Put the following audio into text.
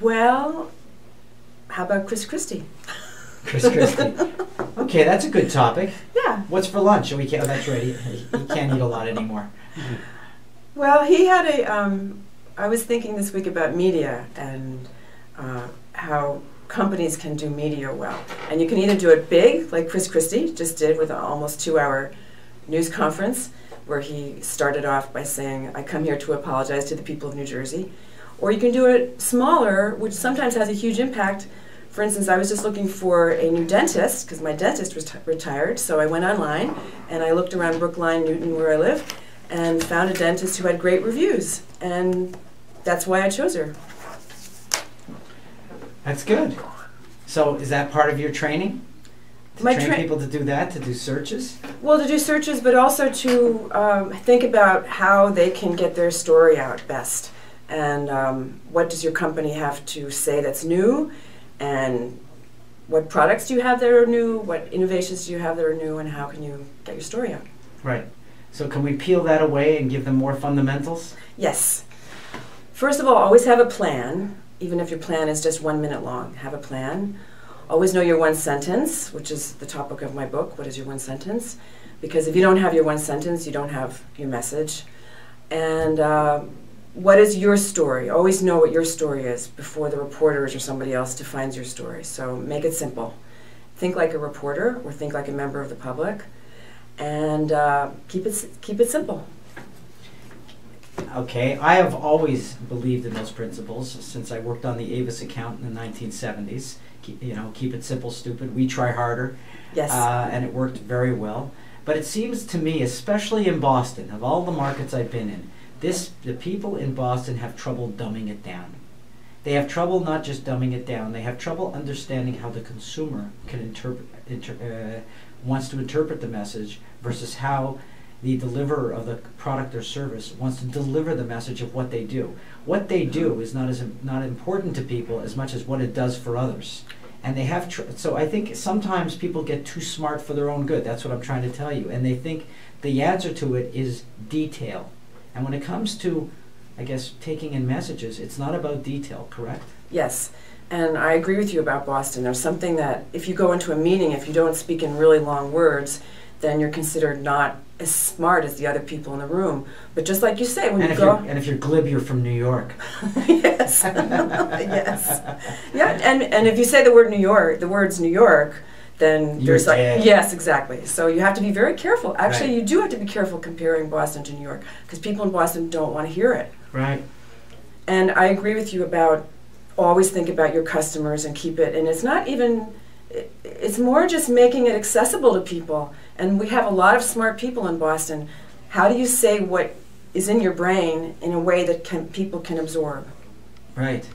Well, how about Chris Christie? Chris Christie. Okay, that's a good topic. Yeah. What's for lunch? Oh, that's right. He can't eat a lot anymore. Well, he had I was thinking this week about media and how companies can do media well. And you can either do it big, like Chris Christie just did with an almost 2-hour news conference, where he started off by saying, I come here to apologize to the people of New Jersey. Or you can do it smaller, which sometimes has a huge impact. For instance, I was just looking for a new dentist, because my dentist was retired, so I went online and I looked around Brookline, Newton, where I live, and found a dentist who had great reviews. And that's why I chose her. That's good. So is that part of your training? To train people to do that, to do searches? Well, to do searches, but also to think about how they can get their story out best. And what does your company have to say that's new? And what products do you have that are new? What innovations do you have that are new? And how can you get your story out? Right. So can we peel that away and give them more fundamentals? Yes. First of all, always have a plan. Even if your plan is just 1 minute long, have a plan. Always know your one sentence, which is the topic of my book. What is your one sentence? Because if you don't have your one sentence, you don't have your message. And what is your story? Always know what your story is before the reporters or somebody else defines your story. So make it simple. Think like a reporter or think like a member of the public, and keep it simple. Okay, I have always believed in those principles since I worked on the Avis account in the 1970s. Keep it simple, stupid. We try harder. Yes. And it worked very well. But it seems to me, especially in Boston, of all the markets I've been in, the people in Boston have trouble dumbing it down. They have trouble not just dumbing it down, they have trouble understanding how the consumer can wants to interpret the message versus how the deliverer of the product or service wants to deliver the message of what they do. What they do is not important to people as much as what it does for others. And they have, so I think sometimes people get too smart for their own good. That's what I'm trying to tell you. And they think the answer to it is detail. And when it comes to, I guess, taking in messages, it's not about detail, correct? Yes. And I agree with you about Boston. There's something that if you go into a meeting, if you don't speak in really long words, then you're considered not as smart as the other people in the room. But just like you say, when you go... And if you're glib, you're from New York. Yes. Yes. Yeah, and if you say the word New York, the words New York, then there's like... Yes, exactly. So you have to be very careful. Actually, right. You do have to be careful comparing Boston to New York, because people in Boston don't want to hear it. Right. And I agree with you about always think about your customers and keep it, and it's not even... It's more just making it accessible to people. And we have a lot of smart people in Boston. How do you say what is in your brain in a way that people can absorb? Right.